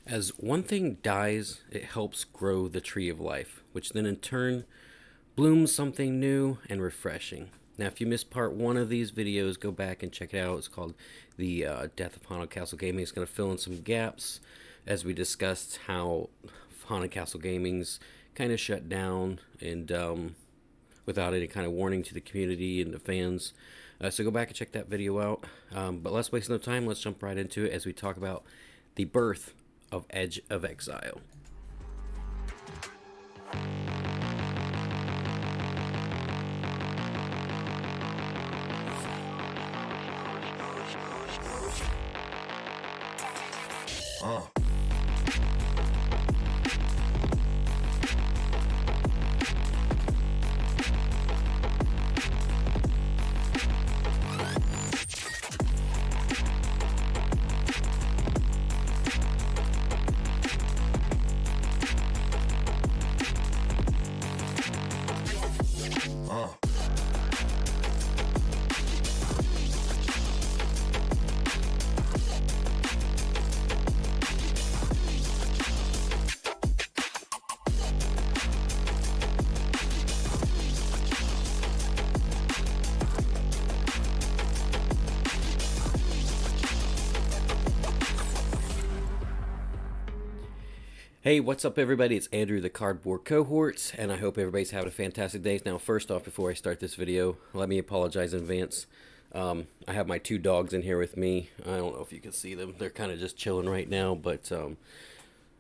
As one thing dies, it helps grow the tree of life, which then in turn blooms something new and refreshing. Now, if you missed part one of these videos, go back and check it out. It's called The Death of Haunted Castle Gaming. It's going to fill in some gaps as we discussed how Haunted Castle Gaming's kind of shut down and without any kind of warning to the community and the fans. So go back and check that video out. But let's waste no time. Let's jump right into it as we talk about the birth of Edge of Exile. Hey, what's up, everybody? It's Andrew, the Cardboard Cohort, and I hope everybody's having a fantastic day. Now, first off, before I start this video, let me apologize in advance. I have my two dogs in here with me. I don't know if you can see them. They're kind of just chilling right now, but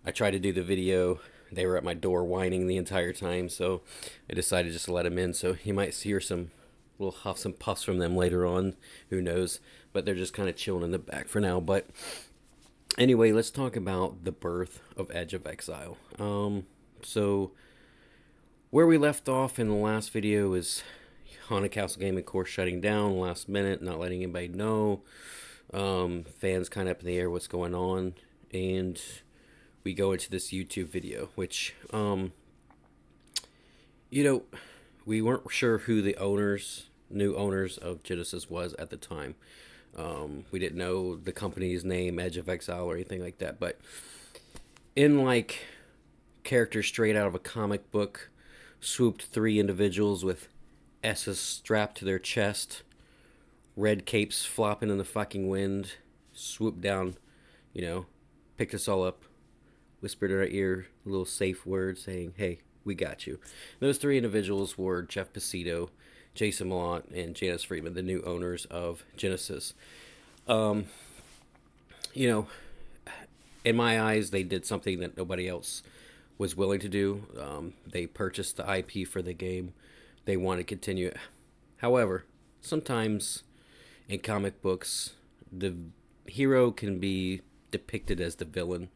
I tried to do the video. They were at my door whining the entire time, so I decided just to let them in. So you might hear some little huffs and puffs from them later on. Who knows? But they're just kind of chilling in the back for now. But anyway, let's talk about the birth of Edge of Exile. So where we left off in the last video is Haunted Castle Gaming course shutting down last minute, not letting anybody know. Fans kind of up in the air what's going on, and we go into this YouTube video, which we weren't sure who the new owners of Genesis was at the time. We didn't know the company's name, Edge of Exile, or anything like that. But in like characters straight out of a comic book, swooped three individuals with S's strapped to their chest, red capes flopping in the fucking wind, swooped down, picked us all up, whispered in our ear a little safe word saying, "Hey, we got you." Those three individuals were Jeff Pacito, Jason Malott, and Janice Friedman, the new owners of Genesis. In my eyes, they did something that nobody else was willing to do. They purchased the IP for the game. They want to continue it. However, sometimes in comic books, the hero can be depicted as the villain.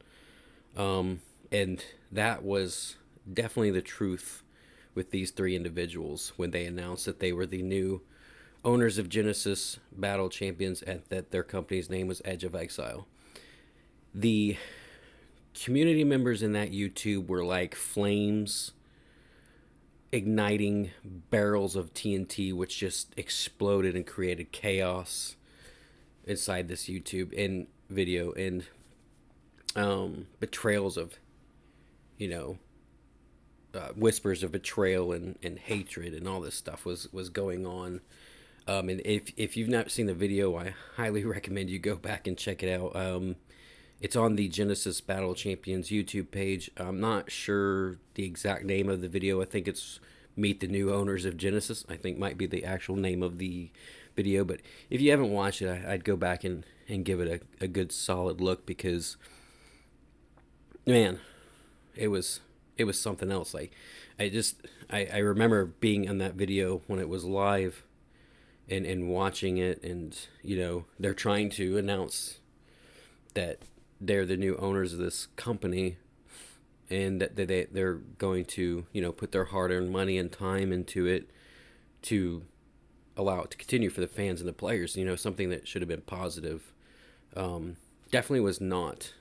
And that was definitely the truth with these three individuals when they announced that they were the new owners of Genesis Battle Champions and that their company's name was Edge of Exile. The community members in that YouTube were like flames igniting barrels of TNT, which just exploded and created chaos inside this YouTube and video, and betrayals of, whispers of betrayal and hatred and all this stuff was going on. And if you've not seen the video, I highly recommend you go back and check it out. It's on the Genesis Battle Champions YouTube page. I'm not sure the exact name of the video. I think it's Meet the New Owners of Genesis, I think might be the actual name of the video. But if you haven't watched it, I'd go back and give it a good solid look, because, man, it was something else. Like, I remember being in that video when it was live and watching it, and they're trying to announce that they're the new owners of this company, and that they're going to put their hard-earned money and time into it to allow it to continue for the fans and the players. Something that should have been positive, definitely was not.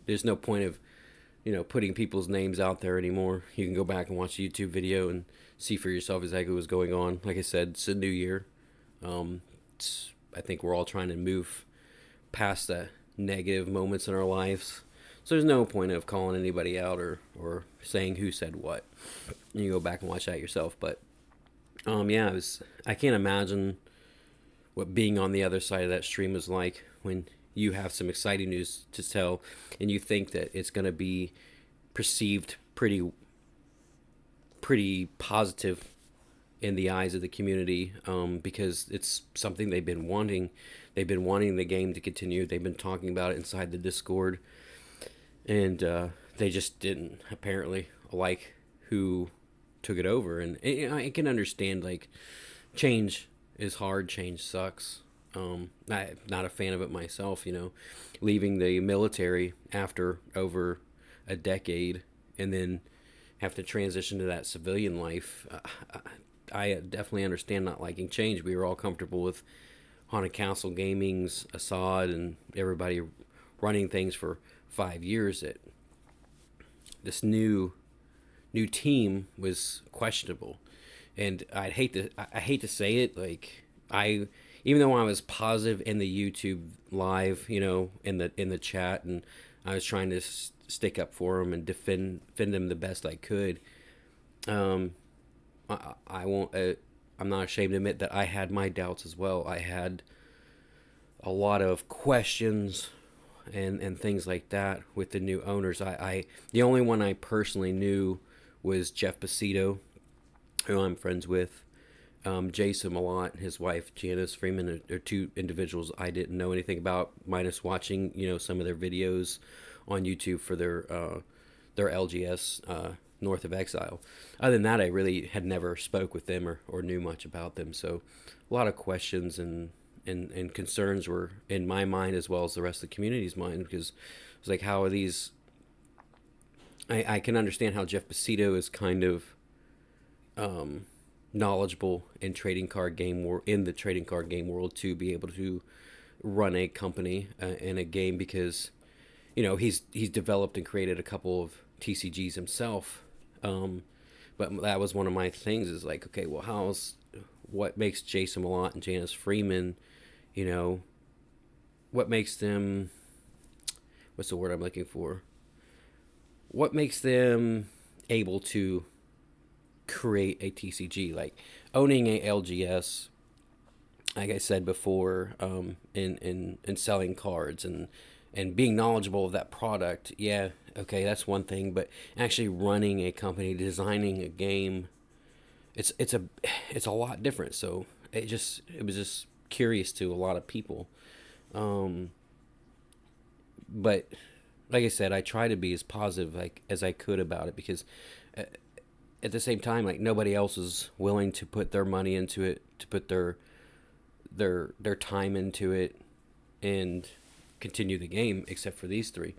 There's no point of putting people's names out there anymore. You can go back and watch a YouTube video and see for yourself exactly what's going on. Like I said, it's a new year. I think we're all trying to move past negative moments in our lives. So there's no point of calling anybody out or saying who said what. You go back and watch that yourself. But yeah, I can't imagine what being on the other side of that stream is like when you have some exciting news to tell and you think that it's going to be perceived pretty positive in the eyes of the community, because it's something they've been wanting. They've been wanting the game to continue. They've been talking about it inside the Discord, and they just didn't apparently like who took it over. And I can understand, like, change is hard. Change sucks. I'm not a fan of it myself. Leaving the military after over a decade and then have to transition to that civilian life. I definitely understand not liking change. We were all comfortable with Haunted Castle Gaming's Assad and everybody running things for 5 years. That this new team was questionable, and I hate to say it, like, even though I was positive in the YouTube live, in the chat, and I was trying to stick up for them and defend them the best I could. I won't. I'm not ashamed to admit that I had my doubts as well. I had a lot of questions and things like that with the new owners. The only one I personally knew was Jeff Bassito, who I'm friends with. Jason Malott and his wife Janice Freeman are two individuals I didn't know anything about, minus watching some of their videos on YouTube for their LGS North of Exile. Other than that, I really had never spoke with them or knew much about them. So a lot of questions and concerns were in my mind as well as the rest of the community's mind, because it's like, how are these? I can understand how Jeff Bassito is kind of knowledgeable in in the trading card game world, to be able to run a company in a game, because he's developed and created a couple of TCGs himself. But that was one of my things, is like, okay, well, what makes Jason Malott and Janice Freeman, what makes them, what's the word I'm looking for? What makes them able to create a TCG, like owning a LGS, like I said before, in selling cards and being knowledgeable of that product. Yeah, okay, that's one thing, but actually running a company, designing a game, it's a lot different. So it was just curious to a lot of people. But like I said, I try to be as positive as I could about it, because at the same time, like, nobody else is willing to put their money into it, to put their time into it and continue the game, except for these three.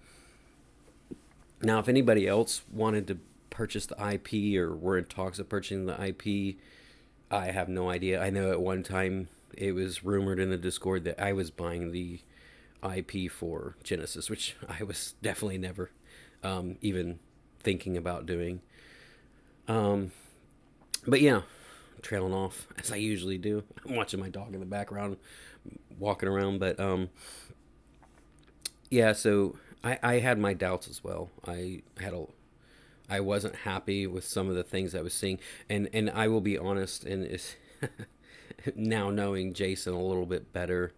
Now, if anybody else wanted to purchase the IP or were in talks of purchasing the IP, I have no idea. I know at one time it was rumored in the Discord that I was buying the IP for Genesis, which I was definitely never even thinking about doing. But yeah, I'm trailing off as I usually do. I'm watching my dog in the background walking around, but yeah, so I had my doubts as well. I wasn't happy with some of the things I was seeing, and I will be honest, and it's now knowing Jason a little bit better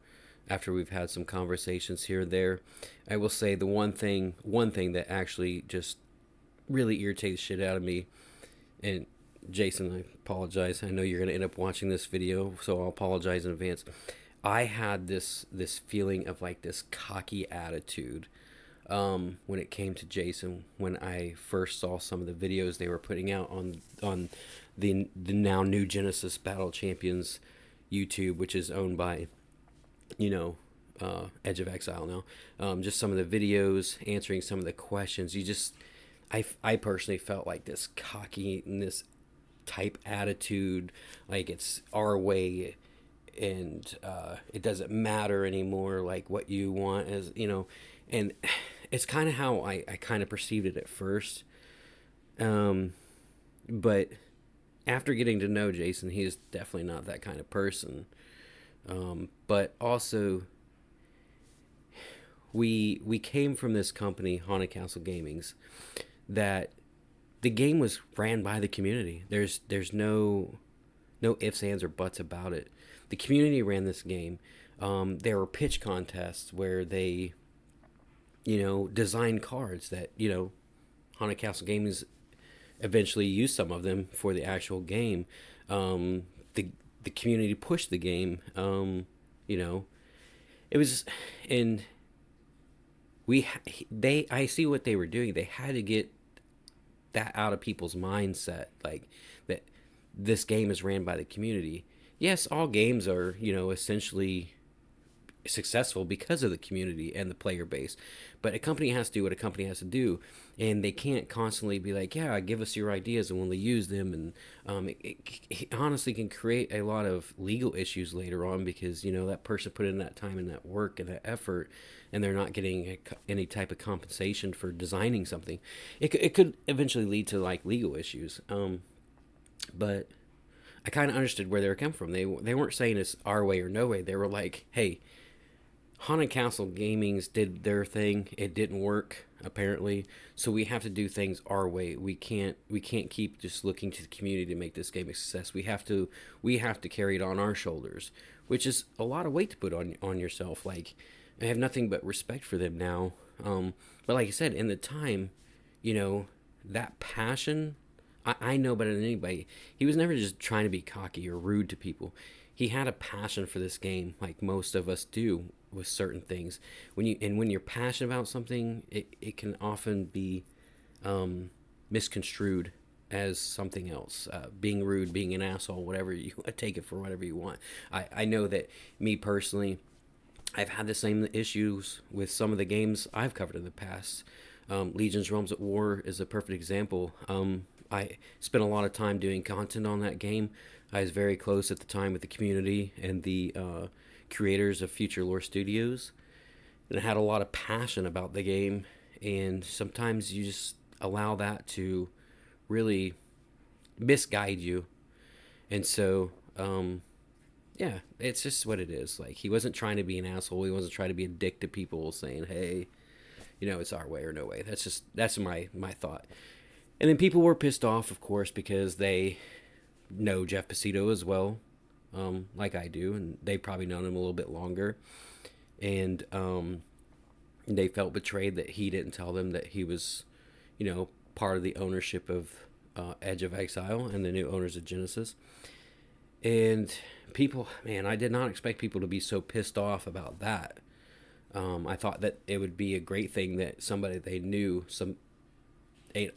after we've had some conversations here and there, I will say the one thing that actually just really irritates the shit out of me, and Jason, I apologize. I know you're going to end up watching this video, so I'll apologize in advance. I had this feeling of, like, this cocky attitude when it came to Jason, when I first saw some of the videos they were putting out on the now new Genesis Battle Champions YouTube, which is owned by Edge of Exile now. Just some of the videos answering some of the questions. I personally felt like this cockiness type attitude, like it's our way, and it doesn't matter anymore, like what you want is, and it's kind of how I kind of perceived it at first. But after getting to know Jason, he is definitely not that kind of person. But also, we came from this company, Haunted Castle Gaming's, that the game was ran by the community. There's no ifs, ands, or buts about it. The community ran this game. There were pitch contests where they, designed cards that, Haunted Castle Gaming's eventually used some of them for the actual game. The community pushed the game. You know, it was, and they I see what they were doing. They had to get that out of people's mindset, like that this game is ran by the community. Yes, all games are, essentially successful because of the community and the player base. But a company has to do what a company has to do, and they can't constantly be like, "Yeah, give us your ideas and we'll use them." And it honestly can create a lot of legal issues later on because that person put in that time and that work and that effort, and they're not getting any type of compensation for designing something. It could eventually lead to like legal issues. But I kind of understood where they were coming from. They weren't saying it's our way or no way. They were like, "Hey, Haunted Castle Gaming's did their thing. It didn't work apparently, so we have to do things our way. We can't keep just looking to the community to make this game a success. We have to carry it on our shoulders, which is a lot of weight to put on yourself. Like, I have nothing but respect for them now. But like I said, in the time, that passion, I know better than anybody. He was never just trying to be cocky or rude to people. He had a passion for this game, like most of us do with certain things. When you're passionate about something, it can often be misconstrued as something else, being rude, being an asshole, whatever you take it for whatever you want. I know that me personally, I've had the same issues with some of the games I've covered in the past. Legion's Realms at War is a perfect example. I spent a lot of time doing content on that game. I was very close at the time with the community and the creators of Future Lore Studios, and I had a lot of passion about the game. And sometimes you just allow that to really misguide you. And so, yeah, it's just what it is. Like, he wasn't trying to be an asshole. He wasn't trying to be a dick to people, saying, "Hey, it's our way or no way." That's my thought. And then people were pissed off, of course, because they know Jeff Pacito as well, like I do, and they've probably known him a little bit longer. And they felt betrayed that he didn't tell them that he was, part of the ownership of Edge of Exile and the new owners of Genesis. And people, man, I did not expect people to be so pissed off about that. I thought that it would be a great thing that somebody they knew, an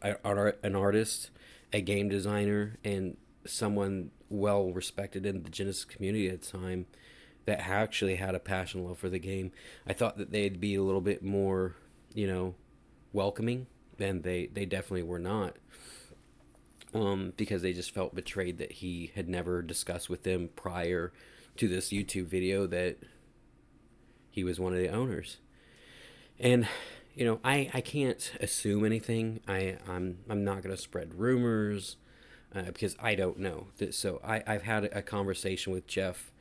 artist, a game designer, and someone well respected in the Genesis community at the time that actually had a passion and love for the game. I thought that they'd be a little bit more, welcoming, and they definitely were not. Because they just felt betrayed that he had never discussed with them prior to this YouTube video that he was one of the owners. And I can't assume anything. I'm not gonna spread rumors because I don't know. So I've had a conversation with Jeff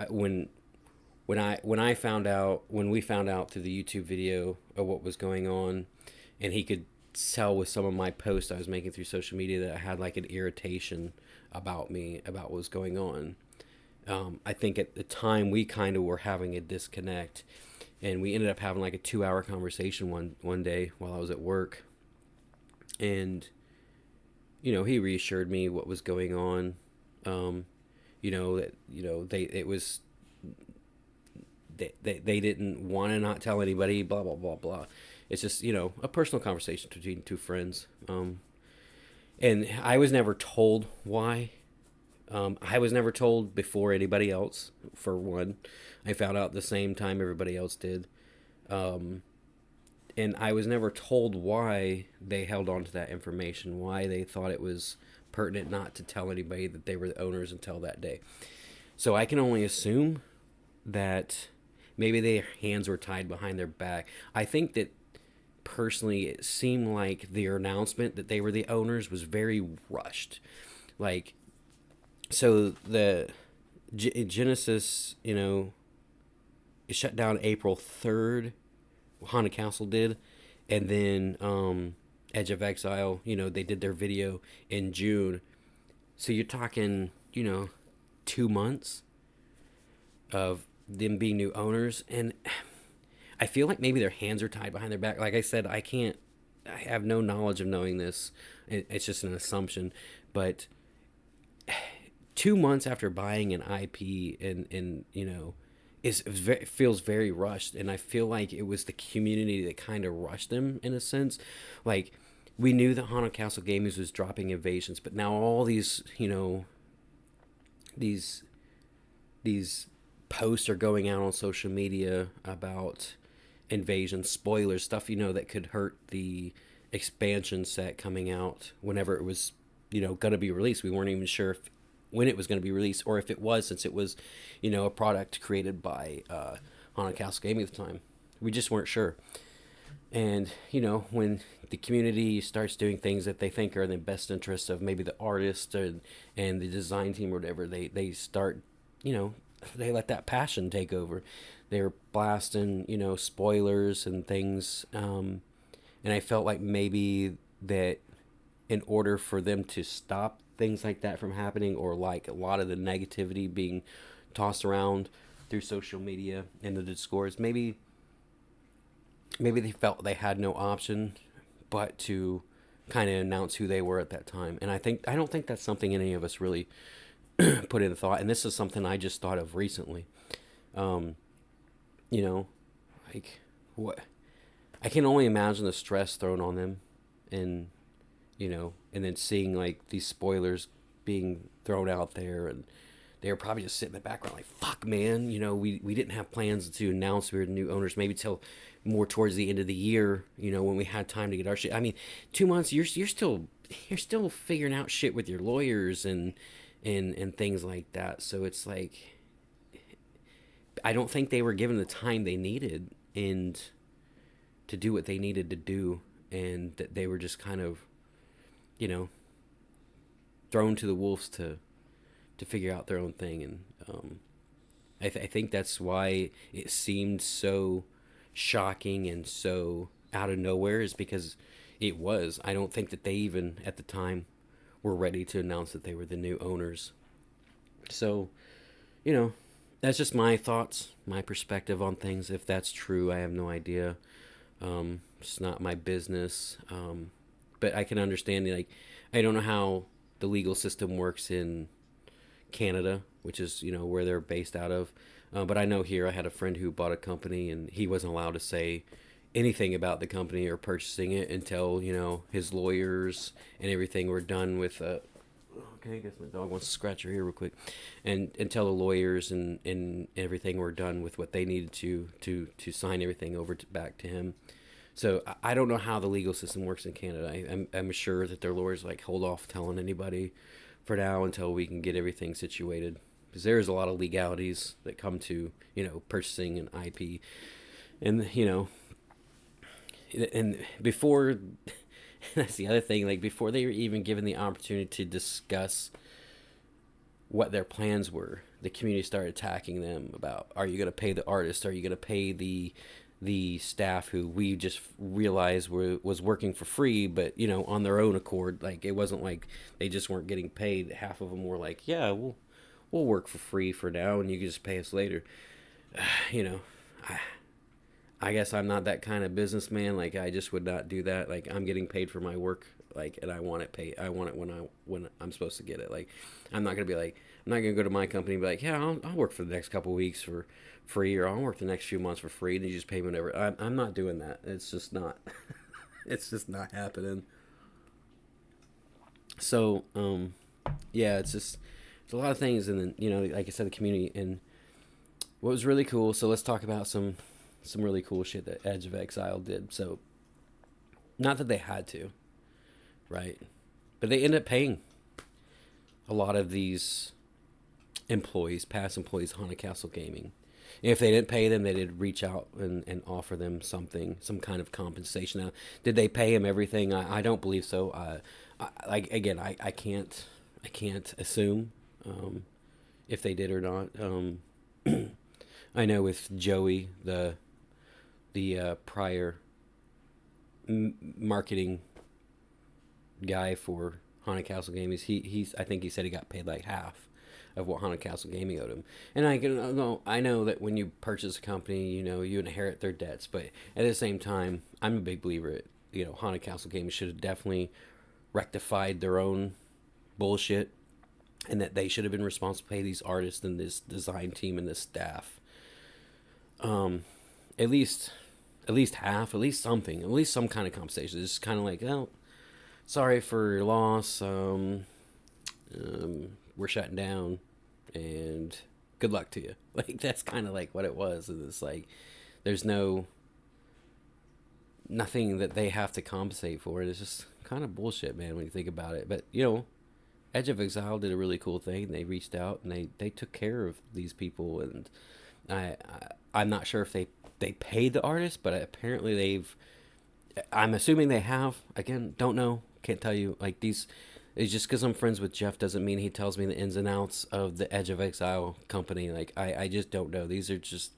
when we found out through the YouTube video of what was going on, and he could tell with some of my posts I was making through social media that I had like an irritation about what was going on. I think at the time we kind of were having a disconnect, and we ended up having like a 2-hour conversation one day while I was at work. And he reassured me what was going on. That they didn't want to not tell anybody, blah blah blah blah. It's just a personal conversation between two friends. And I was never told why. I was never told before anybody else, for one. I found out the same time everybody else did. And I was never told why they held on to that information, why they thought it was pertinent not to tell anybody that they were the owners until that day. So I can only assume that maybe their hands were tied behind their back. I think that personally it seemed like their announcement that they were the owners was very rushed. Like, so the Genesis, it shut down April 3rd. Haunted Castle did, and then Edge of Exile, they did their video in June. So you're talking, 2 months of them being new owners, and I feel like maybe their hands are tied behind their back. Like I said, I have no knowledge of knowing this. It's just an assumption, but 2 months after buying an IP and feels very rushed, and I feel like it was the community that kind of rushed them in a sense. Like we knew that Haunted Castle Gaming was dropping invasions, but now all these these posts are going out on social media about invasion spoilers, stuff that could hurt the expansion set coming out whenever it was going to be released. We weren't even sure when it was going to be released, or if it was, since it was a product created by Haunted Castle Gaming at the time. We just weren't sure. And when the community starts doing things that they think are in the best interest of maybe the artist and the design team or whatever, they start they let that passion take over. They're blasting spoilers and things, and I felt like maybe that in order for them to stop things like that from happening, or like a lot of the negativity being tossed around through social media and the discourse, maybe they felt they had no option but to kind of announce who they were at that time. And I don't think that's something any of us really put in thought, and this is something I just thought of recently. um like what I can only imagine the stress thrown on them, and and then seeing like these spoilers being thrown out there, and they were probably just sitting in the background like, fuck man, we didn't have plans to announce we were the new owners maybe till more towards the end of the year, when we had time to get our shit. I mean, 2 months, you're still figuring out shit with your lawyers and things like that. So it's like, I don't think they were given the time they needed and to do what they needed to do, and that they were just kind of thrown to the wolves to figure out their own thing. And I think that's why it seemed so shocking and so out of nowhere, is because it was. I don't think that they even at the time were ready to announce that they were the new owners. So, that's just my thoughts, my perspective on things. If that's true, I have no idea. It's not my business. But I can understand, like, I don't know how the legal system works in Canada, which is, where they're based out of. But I know here, I had a friend who bought a company, and he wasn't allowed to say anything about the company or purchasing it until, his lawyers and everything were done with, okay, I guess my dog wants to scratch her ear real quick. And until the lawyers and everything were done with what they needed to sign everything over back to him. So I don't know how the legal system works in Canada. I'm sure that their lawyers like hold off telling anybody for now until we can get everything situated, because there's a lot of legalities that come to purchasing an IP, and and before that's the other thing, like before they were even given the opportunity to discuss what their plans were, the community started attacking them about, are you going to pay the artist, are you going to pay the staff who we just realized was working for free, but on their own accord. Like, it wasn't like they just weren't getting paid. Half of them were like, yeah, we'll work for free for now, and you can just pay us later. I guess I'm not that kind of businessman. Like, I just would not do that. Like, I'm getting paid for my work, like, and I want it paid. I want it when I'm supposed to get it. Like, I'm not gonna go to my company and be like, yeah, I'll work for the next couple of weeks for free, or I'll work the next few months for free, and you just pay me whatever. I'm not doing that. It's just not. It's just not happening. So, yeah, it's a lot of things, and then like I said, the community, and what was really cool. So let's talk about some really cool shit that Edge of Exile did. So, not that they had to, right? But they ended up paying a lot of these employees, past employees, Haunted Castle Gaming. And if they didn't pay them, they did reach out and offer them something, some kind of compensation. Now, did they pay him everything? I don't believe so. I can't assume if they did or not. I know with Joey, the the prior marketing guy for Haunted Castle Gaming, I think he said he got paid like half of what Haunted Castle Gaming owed him. And I know that when you purchase a company, you inherit their debts, but at the same time, I'm a big believer that Haunted Castle Gaming should have definitely rectified their own bullshit, and that they should have been responsible to pay these artists and this design team and this staff. At least half, at least something, at least some kind of compensation. It's just kind of like, oh, sorry for your loss. We're shutting down, and good luck to you. Like, that's kind of like what it was. And it's like, there's nothing that they have to compensate for. It's just kind of bullshit, man, when you think about it. But Edge of Exile did a really cool thing. They reached out and they took care of these people, and I'm not sure if they paid the artists, but apparently I'm assuming they have. Again, don't know, can't tell you. Like, these, it's just because I'm friends with Jeff doesn't mean he tells me the ins and outs of the Edge of Exile company. Like, I just don't know. These are just,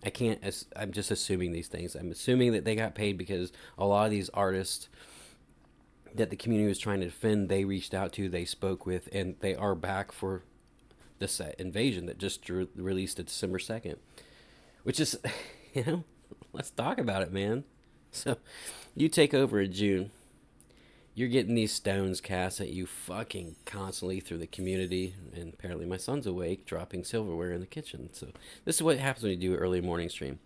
I can't. I'm just assuming these things. I'm assuming that they got paid because a lot of these artists that the community was trying to defend, they reached out to, they spoke with, and they are back for the set Invasion that just released at December 2nd. Which is, let's talk about it, man. So, you take over in June. You're getting these stones cast at you fucking constantly through the community, and apparently my son's awake, dropping silverware in the kitchen. So, this is what happens when you do an early morning stream.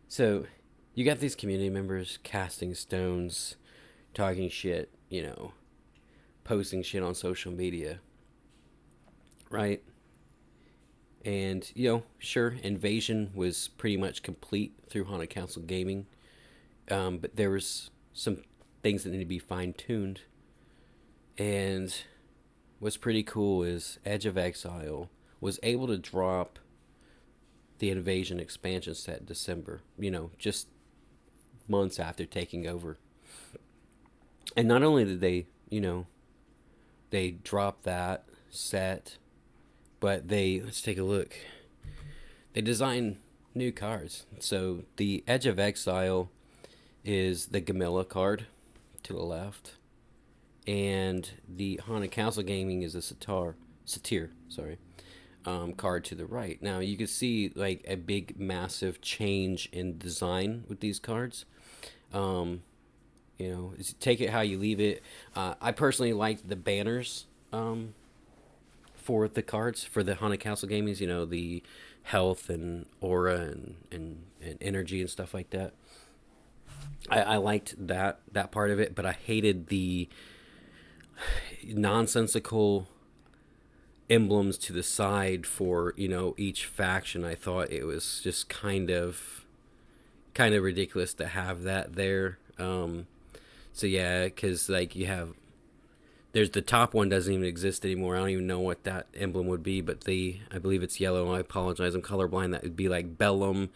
So, you got these community members casting stones, talking shit, posting shit on social media, right? And, sure, Invasion was pretty much complete through Haunted Castle Gaming, but there was some things that need to be fine-tuned. And what's pretty cool is Edge of Exile was able to drop the Invasion expansion set in December, just months after taking over. And not only did they drop that set, but let's take a look. They designed new cards. So the Edge of Exile is the Gamilla card to the left, and the Haunted Castle Gaming is a Satyr, card to the right. Now you can see like a big, massive change in design with these cards. Take it how you leave it. I personally like the banners for the cards for the Haunted Castle Gamings. The health and aura and energy and stuff like that. I liked that part of it, but I hated the nonsensical emblems to the side for each faction. I thought it was just kind of ridiculous to have that there. So yeah, because like there's the top one doesn't even exist anymore. I don't even know what that emblem would be, but I believe it's yellow. I apologize, I'm colorblind. That would be like Bellum,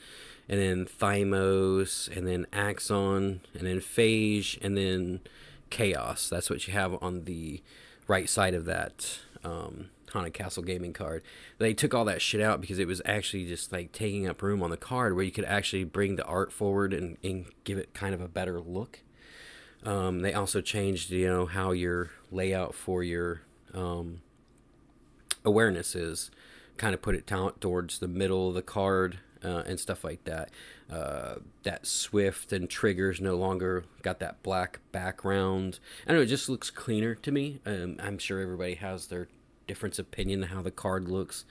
and then Thymos, and then Axon, and then Phage, and then Chaos. That's what you have on the right side of that Haunted Castle Gaming card. They took all that shit out because it was actually just like taking up room on the card where you could actually bring the art forward and give it kind of a better look. They also changed, how your layout for your awareness is. Kind of put it towards the middle of the card and stuff like that. That Swift and triggers no longer got that black background. I don't know, it just looks cleaner to me. I'm sure everybody has their different opinion of how the card looks.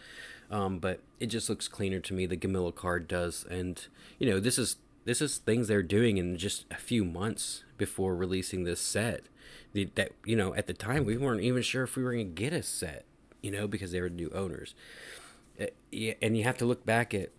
But it just looks cleaner to me. The Gamilla card does. And, this is things they're doing in just a few months before releasing this set. That at the time we weren't even sure if we were going to get a set, because they were new owners. And you have to look back at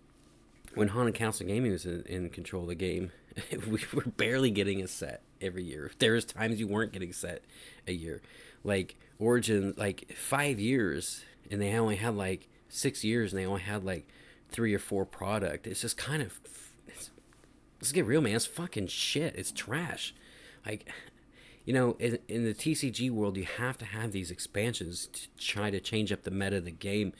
when Haunted Castle Gaming was in control of the game. We were barely getting a set every year. There was times you weren't getting a set a year. Like Origin, like 5 years, and they only had like 6 years, and they only had like 3 or 4 product. It's just kind of, let's get real, man. It's fucking shit. It's trash. Like, in the TCG world, you have to have these expansions to try to change up the meta of the game,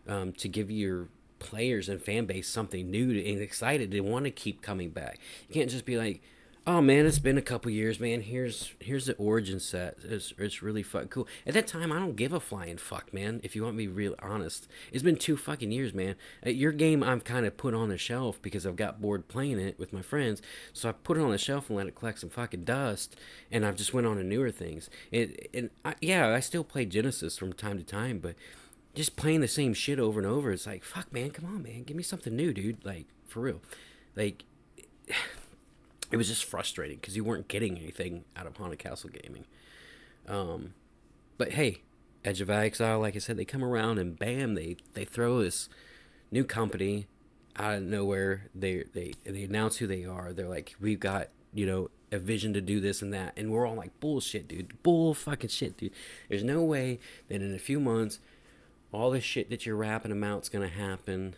to give your players and fan base something new and excited to want to keep coming back. You can't just be like, oh man, it's been a couple years, man. Here's the origin set. It's really fucking cool. At that time, I don't give a flying fuck, man. If you want me real honest, it's been 2 fucking years, man. Your game, I've kind of put on the shelf because I've got bored playing it with my friends. So I put it on the shelf and let it collect some fucking dust, and I've just went on to newer things. Yeah, I still play Genesis from time to time, but just playing the same shit over and over, it's like, fuck, man, come on, man, give me something new, dude. Like, for real, like. It was just frustrating because you weren't getting anything out of Haunted Castle Gaming. But hey, Edge of Exile, like I said, they come around and bam, they throw this new company out of nowhere. They announce who they are. They're like, we've got, a vision to do this and that. And we're all like, bullshit, dude. Bull fucking shit, dude. There's no way that in a few months, all this shit that you're rapping about's going to happen.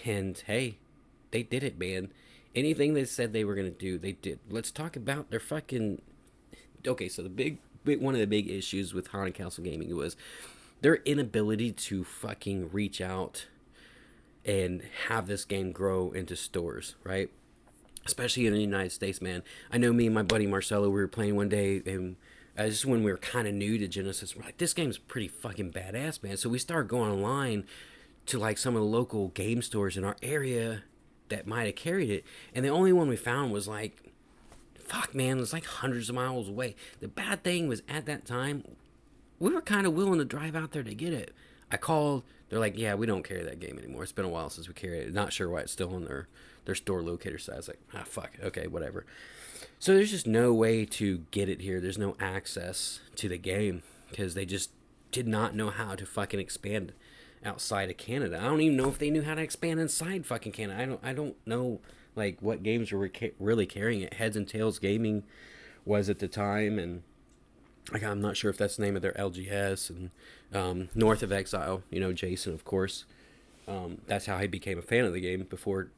And hey, they did it, man. Anything they said they were going to do, they did. Let's talk about their fucking... Okay, so one of the big issues with Haunted Castle Gaming was their inability to fucking reach out and have this game grow into stores, right? Especially in the United States, man. I know me and my buddy Marcelo, we were playing one day, and this is when we were kind of new to Genesis. We're like, this game's pretty fucking badass, man. So we started going online to like some of the local game stores in our area that might have carried it, and the only one we found was like, fuck, man, it was like hundreds of miles away. The bad thing was, at that time, we were kind of willing to drive out there to get it. I called, they're like, yeah, we don't carry that game anymore. It's been a while since we carried it. Not sure why it's still on their store locator site. I was like, fuck, okay, whatever. So there's just no way to get it here. There's no access to the game because they just did not know how to fucking expand outside of Canada. I don't even know if they knew how to expand inside fucking Canada. I don't know like what games were really carrying it. Heads and Tails Gaming was at the time, and like, I'm not sure if that's the name of their LGS, and North of Exile, Jason, of course. That's how he became a fan of the game before,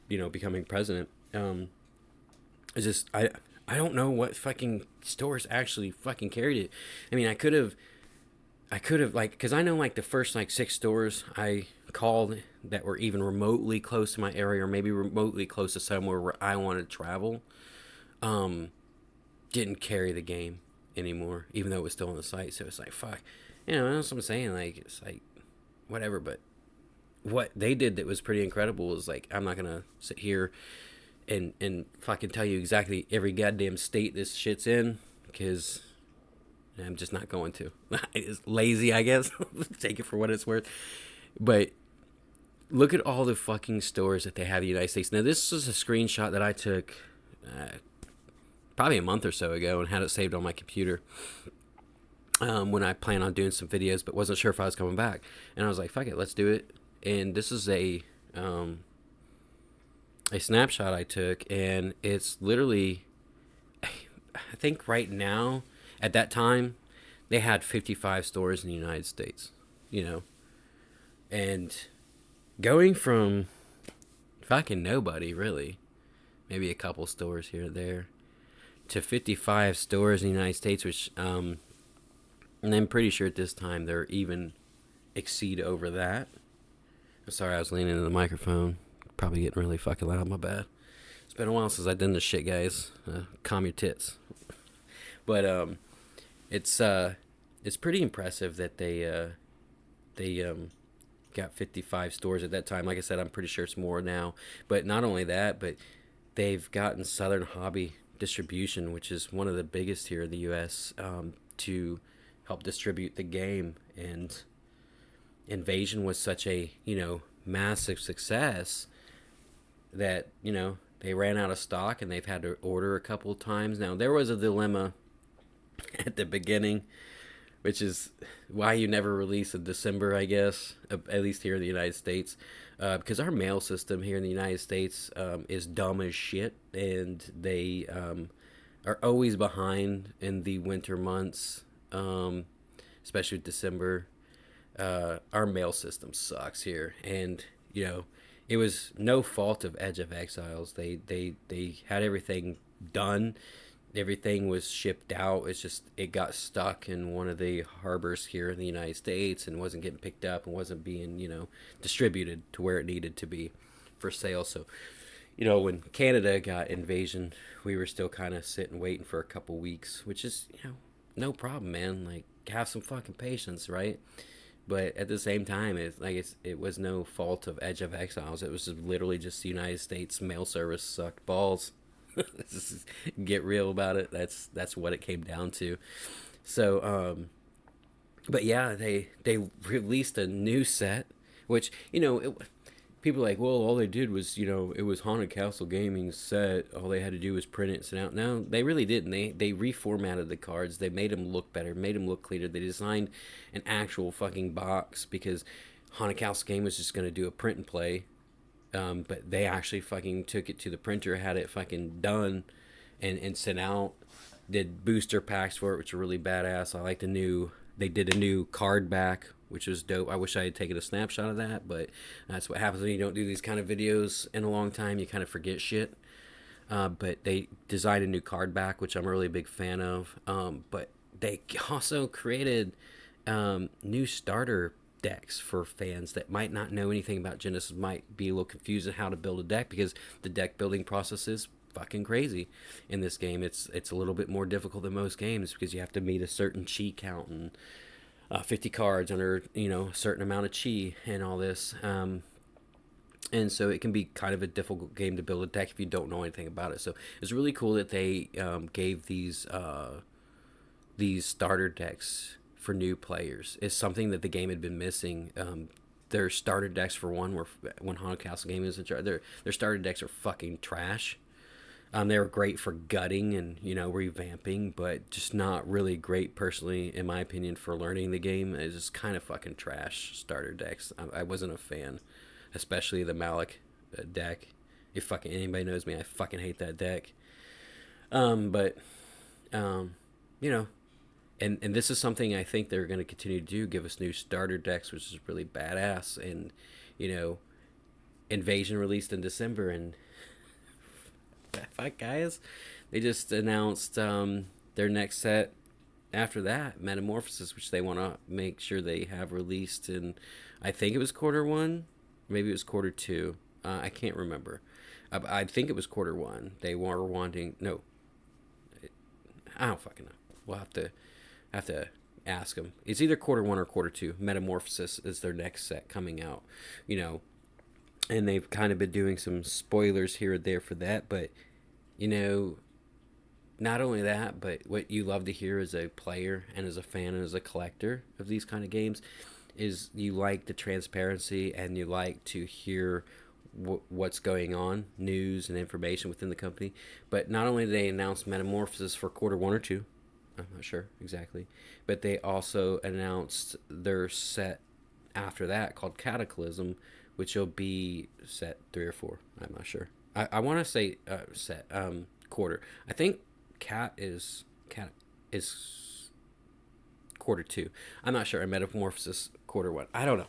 becoming president. It's just I don't know what fucking stores actually fucking carried it. I mean, I could have like, because I know like the first like 6 stores I called that were even remotely close to my area, or maybe remotely close to somewhere where I wanted to travel, didn't carry the game anymore, even though it was still on the site. So it's like, fuck, that's what I'm saying. Like, it's like, whatever. But what they did that was pretty incredible is like, I'm not gonna sit here and fucking tell you exactly every goddamn state this shit's in, because I'm just not going to. It's lazy, I guess. Take it for what it's worth. But look at all the fucking stores that they have in the United States. Now, this is a screenshot that I took probably a month or so ago and had it saved on my computer when I planned on doing some videos, but wasn't sure if I was coming back. And I was like, fuck it, let's do it. And this is a snapshot I took, and it's literally, I think right now, at that time, they had 55 stores in the United States, and going from fucking nobody, really, maybe a couple stores here or there, to 55 stores in the United States, which, and I'm pretty sure at this time they're even exceed over that. I'm sorry, I was leaning into the microphone, probably getting really fucking loud, my bad. It's been a while since I've done this shit, guys. Calm your tits. But, it's pretty impressive that they got 55 stores at that time. Like I said, I'm pretty sure it's more now. But not only that, but they've gotten Southern Hobby Distribution, which is one of the biggest here in the U.S., to help distribute the game. And Invasion was such a, massive success that, they ran out of stock and they've had to order a couple of times. Now, there was a dilemma at the beginning, which is why you never release in December, I guess, at least here in the United States, because our mail system here in the United States is dumb as shit, and they are always behind in the winter months, especially with December. Our mail system sucks here, and it was no fault of Edge of Exiles. They had everything done. everything was shipped out. It's just it got stuck in one of the harbors here in the United States and wasn't getting picked up and wasn't being, distributed to where it needed to be for sale. So, when Canada got invasion, we were still kind of sitting waiting for a couple weeks, which is, no problem, man. Like, have some fucking patience, right? But at the same time, it was no fault of Edge of Exiles. It was just literally just the United States mail service sucked balls. Just get real about it. That's what it came down to. So, but yeah, they released a new set, which people are like, well, all they did was, it was Haunted Castle Gaming's set. All they had to do was print it and send out. No, they really didn't. They reformatted the cards. They made them look better, made them look cleaner. They designed an actual fucking box because Haunted Castle Game was just going to do a print and play. But they actually fucking took it to the printer, had it fucking done, and sent out. Did booster packs for it, which are really badass. I like they did a new card back, which was dope. I wish I had taken a snapshot of that, but that's what happens when you don't do these kind of videos in a long time. You kind of forget shit. But they designed a new card back, which I'm a really big fan of. But they also created new starter decks for fans that might not know anything about Genesis, might be a little confused on how to build a deck because the deck building process is fucking crazy in this game. It's a little bit more difficult than most games because you have to meet a certain chi count and 50 cards under a certain amount of chi and all this, and so it can be kind of a difficult game to build a deck if you don't know anything about it. So it's really cool that they gave these starter decks for new players. Is something that the game had been missing. Their starter decks, for one, were when Haunted Castle Gaming was in charge. Their starter decks are fucking trash. They were great for gutting and revamping, but just not really great, personally, in my opinion, for learning the game. It's just kind of fucking trash starter decks. I wasn't a fan, especially the Malik deck. If fucking anybody knows me, I fucking hate that deck. But you know, and this is something I think they're going to continue to do, give us new starter decks, which is really badass. And Invasion released in December, and fuck guys, they just announced their next set after that, Metamorphosis, which they want to make sure they have released in, I think it was quarter 1, maybe it was quarter 2, I can't remember. I think it was quarter 1. They were wanting, no, I don't fucking know. We'll have to ask them. It's either quarter 1 or quarter 2. Metamorphosis is their next set coming out, and they've kind of been doing some spoilers here and there for that. But not only that, but what you love to hear as a player and as a fan and as a collector of these kind of games is you like the transparency and you like to hear what's going on, news and information within the company. But not only did they announce Metamorphosis for quarter 1 or 2, I'm not sure exactly, but they also announced their set after that called Cataclysm, which will be set 3 or 4. I'm not sure. I want to say set quarter. I think Cat is quarter 2. I'm not sure. Metamorphosis quarter 1. I don't know.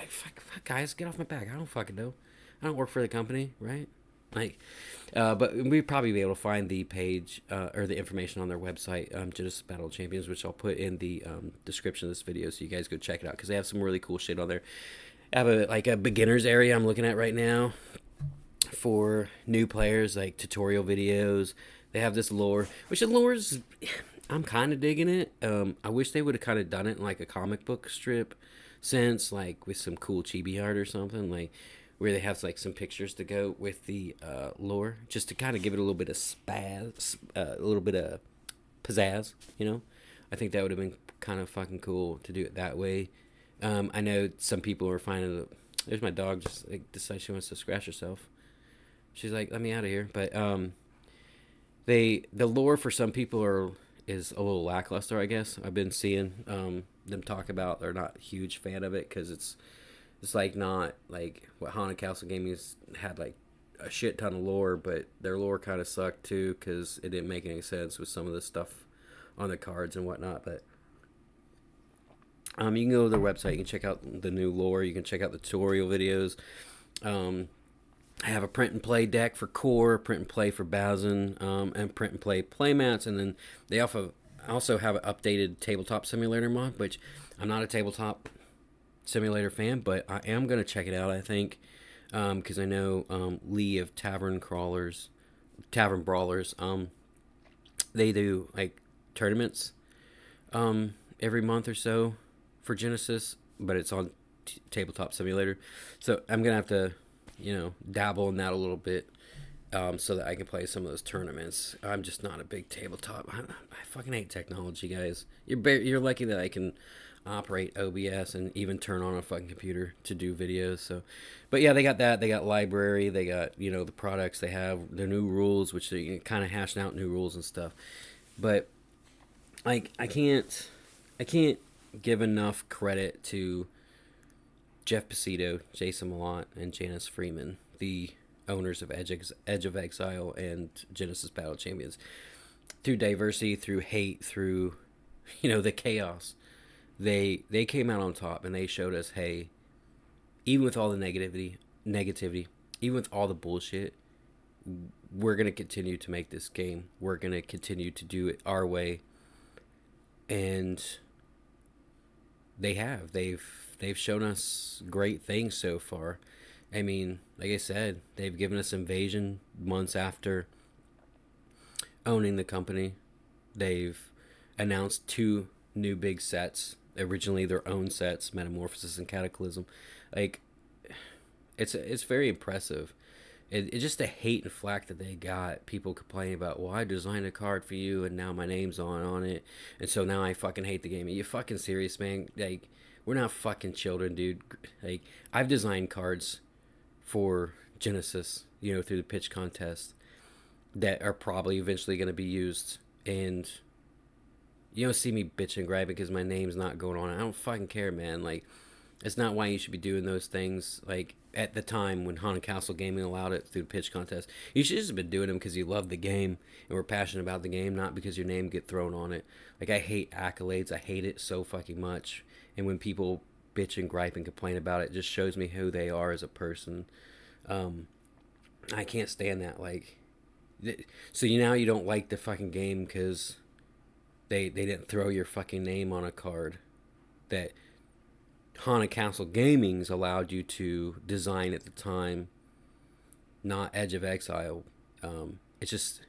Fuck, guys, get off my back. I don't fucking know. I don't work for the company, right? But we'd probably be able to find the page or the information on their website, Genesis Battle Champions, which I'll put in the description of this video, so you guys go check it out because they have some really cool shit on there. I have a beginners area I'm looking at right now for new players, like tutorial videos. They have this lore, which the lore's, I'm kind of digging it. I wish they would have kind of done it in like a comic book strip sense, like with some cool chibi art or something, like where they have like some pictures to go with the lore, just to kind of give it a little bit of spaz, a little bit of pizzazz. I think that would have been kind of fucking cool to do it that way. I know some people are finding it. There's my dog just decides she wants to scratch herself. She's like, let me out of here. But the lore for some people is a little lackluster, I guess. I've been seeing them talk about they're not a huge fan of it because it's like not like what Haunted Castle Gaming's had, like a shit ton of lore, but their lore kind of sucked too because it didn't make any sense with some of the stuff on the cards and whatnot. But you can go to their website, you can check out the new lore, you can check out the tutorial videos. I have a print and play deck for core, print and play for Bazin, and print and play playmats, and then they also have an updated tabletop simulator mod, which I'm not a tabletop simulator fan, but I am gonna check it out. I think because I know Lee of Tavern Brawlers, they do like tournaments every month or so for Genesis, but it's on tabletop simulator. So I'm gonna have to, dabble in that a little bit, so that I can play some of those tournaments. I'm just not a big tabletop. I fucking hate technology, guys. You're lucky that I can operate OBS and even turn on a fucking computer to do videos. So, but yeah, they got that. They got library. They got the products. They have their new rules, which they kind of hashing out new rules and stuff. But like I can't give enough credit to Jeff Pacito, Jason Malott, and Janice Freeman, the owners of Edge of Exile and Genesis Battle Champions. Through diversity, through hate, through the chaos, they came out on top, and they showed us, hey, even with all the negativity, even with all the bullshit, we're gonna continue to make this game. We're gonna continue to do it our way, and they've shown us great things so far. I mean, like I said, they've given us Invasion months after owning the company. They've announced two new big sets, originally their own sets, Metamorphosis and Cataclysm. Like, it's very impressive. It's just the hate and flack that they got. People complaining about, well, I designed a card for you and now my name's on it, and so now I fucking hate the game. Are you fucking serious, man? Like, we're not fucking children, dude. Like, I've designed cards for Genesis, through the pitch contest that are probably eventually going to be used, and you don't see me bitching and griping because my name's not going on. I don't fucking care, man. Like, it's not why you should be doing those things. Like, at the time when Haunted Castle Gaming allowed it through the pitch contest, you should just have been doing them because you love the game and were passionate about the game, not because your name get thrown on it. Like, I hate accolades. I hate it so fucking much. And when people bitch and gripe and complain about it, just shows me who they are as a person. I can't stand that. Like, so now you don't like the fucking game because they didn't throw your fucking name on a card that Haunted Castle Gaming's allowed you to design at the time, not Edge of Exile. It's just,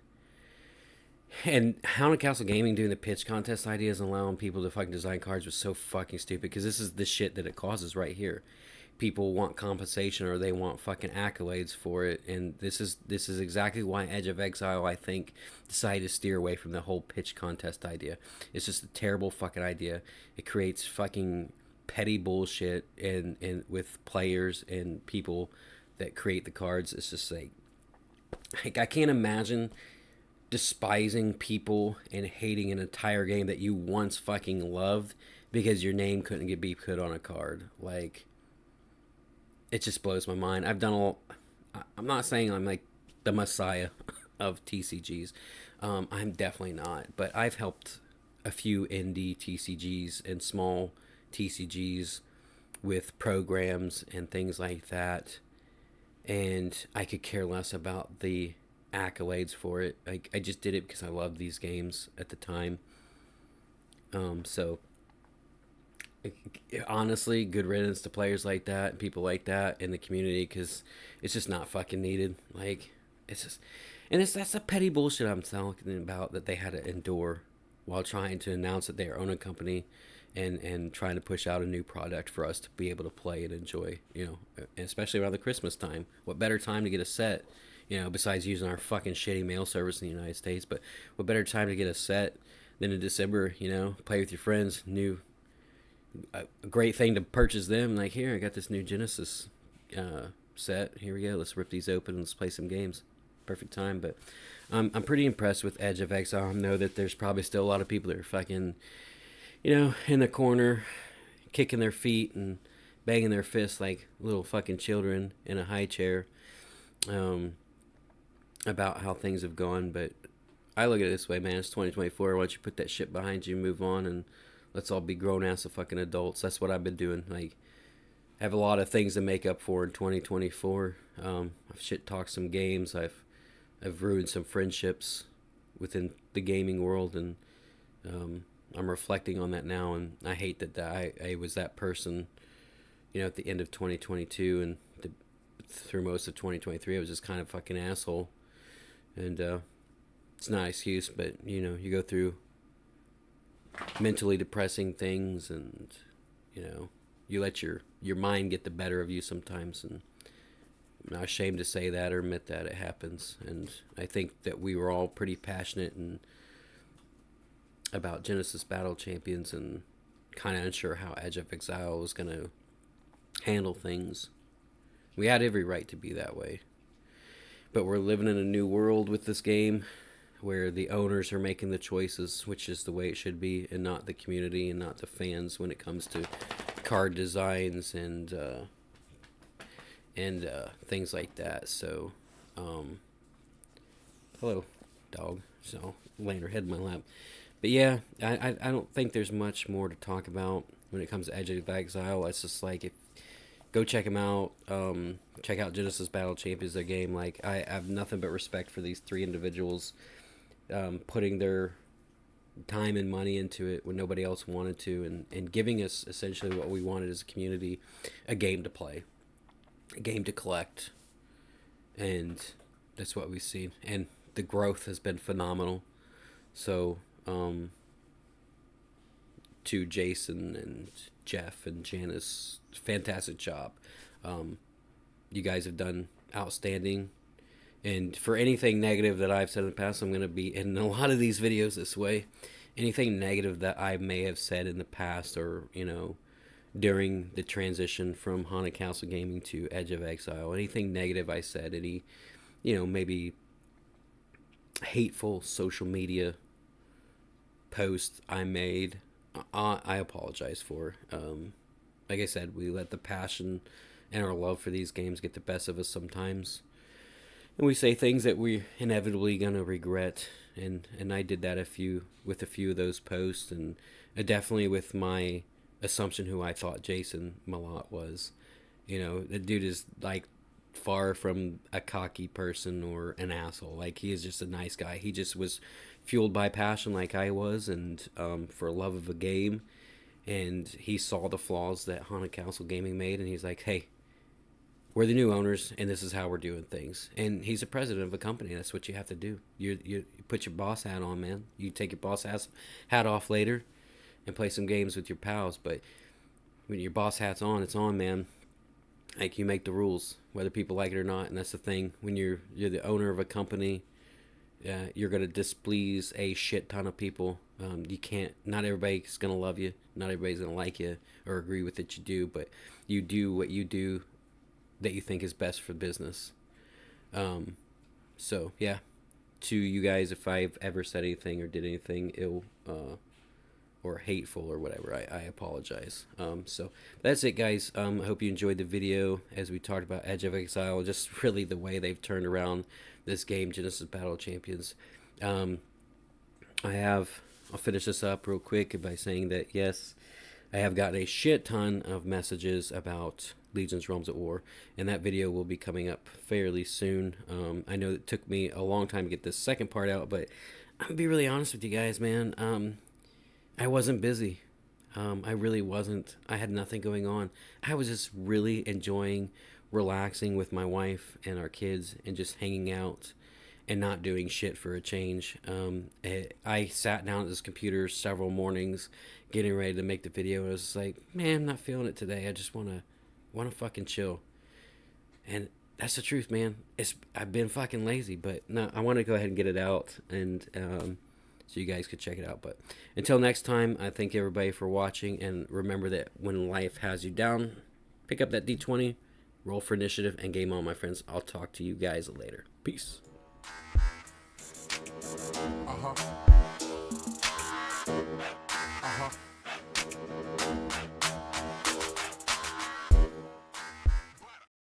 and Haunted Castle Gaming doing the pitch contest ideas and allowing people to fucking design cards was so fucking stupid, because this is the shit that it causes right here. People want compensation or they want fucking accolades for it, and this is exactly why Edge of Exile, I think, decided to steer away from the whole pitch contest idea. It's just a terrible fucking idea. It creates fucking petty bullshit and with players and people that create the cards. It's just like I can't imagine despising people and hating an entire game that you once fucking loved because your name couldn't be put on a card. Like, it just blows my mind. I'm not saying I'm like the messiah of TCGs. I'm definitely not, but I've helped a few indie TCGs and small TCGs with programs and things like that, and I could care less about the accolades for it. I just did it because I loved these games at the time. So honestly, good riddance to players like that and people like that in the community, because it's just not fucking needed. Like, it's just, and that's a petty bullshit I'm talking about that they had to endure while trying to announce that they own a company and trying to push out a new product for us to be able to play and enjoy, especially around the Christmas time. What better time to get a set, besides using our fucking shitty mail service in the United States, but what better time to get a set than in December, play with your friends, a great thing to purchase them. Like, here, I got this new Genesis set. Here we go. Let's rip these open and let's play some games. Perfect time. But I'm pretty impressed with Edge of Exile. I know that there's probably still a lot of people that are fucking, in the corner, kicking their feet and banging their fists like little fucking children in a high chair, about how things have gone. But I look at it this way, man. It's 2024. Why don't you put that shit behind you, move on, and let's all be grown ass fucking adults. That's what I've been doing. Like, have a lot of things to make up for in 2024. I've shit talked some games. I've ruined some friendships within the gaming world, and I'm reflecting on that now. And I hate that I was that person, at the end of 2022 and through most of 2023. I was just kind of fucking asshole, and it's not an excuse, but you go through mentally depressing things, and you let your mind get the better of you sometimes, and I'm not ashamed to say that or admit that it happens. And I think that we were all pretty passionate and about Genesis Battle Champions, and kind of unsure how Edge of Exile was going to handle things. We had every right to be that way, but we're living in a new world with this game, where the owners are making the choices, which is the way it should be, and not the community and not the fans when it comes to card designs and things like that. So, hello, dog. So, laying her head in my lap. But yeah, I don't think there's much more to talk about when it comes to Edge of Exile. It's just like, go check them out. Check out Genesis Battle Champions, their game. Like, I have nothing but respect for these three individuals, putting their time and money into it when nobody else wanted to, and giving us essentially what we wanted as a community: a game to play, a game to collect. And that's what we've seen, and the growth has been phenomenal. So to Jason and Jeff and Janice, fantastic job. You guys have done outstanding. And for anything negative that I've said in the past, I'm going to be in a lot of these videos this way. Anything negative that I may have said in the past, or, during the transition from Haunted Castle Gaming to Edge of Exile, anything negative I said, any, maybe hateful social media post I made, I apologize for. Like I said, we let the passion and our love for these games get the best of us sometimes, and we say things that we're inevitably gonna regret. And I did that with a few of those posts, and definitely with my assumption who I thought Jason Malott was. The dude is like far from a cocky person or an asshole. Like, he is just a nice guy. He just was fueled by passion like I was, and for love of a game. And he saw the flaws that Haunted Castle Gaming made, and he's like, hey, we're the new owners, and this is how we're doing things. And he's a president of a company. That's what you have to do. You put your boss hat on, man. You take your boss hat off later and play some games with your pals. But when your boss hat's on, it's on, man. Like, you make the rules, whether people like it or not. And that's the thing. When you're the owner of a company, you're going to displease a shit ton of people. You can't, not everybody's going to love you. Not everybody's going to like you or agree with what you do. But you do what you do that you think is best for business. So, yeah. To you guys, if I've ever said anything or did anything ill or hateful or whatever, I apologize. So that's it, guys. I hope you enjoyed the video as we talked about Edge of Exile, just really the way they've turned around this game, Genesis Battle Champions. I'll finish this up real quick by saying that, yes, I have gotten a shit ton of messages about Legion's Realms at War, and that video will be coming up fairly soon. I know it took me a long time to get this second part out, but I'm gonna be really honest with you guys, man. I wasn't busy. I really wasn't. I had nothing going on. I was just really enjoying relaxing with my wife and our kids and just hanging out and not doing shit for a change. I sat down at this computer several mornings getting ready to make the video, and I was just like, man, I'm not feeling it today. I just want to fucking chill. And that's the truth, man. I've been fucking lazy, but no, I want to go ahead and get it out, and so you guys could check it out. But until next time, I thank everybody for watching, and remember that when life has you down, pick up that D20, roll for initiative, and game on, my friends. I'll talk to you guys later. Peace. Uh-huh. Uh-huh.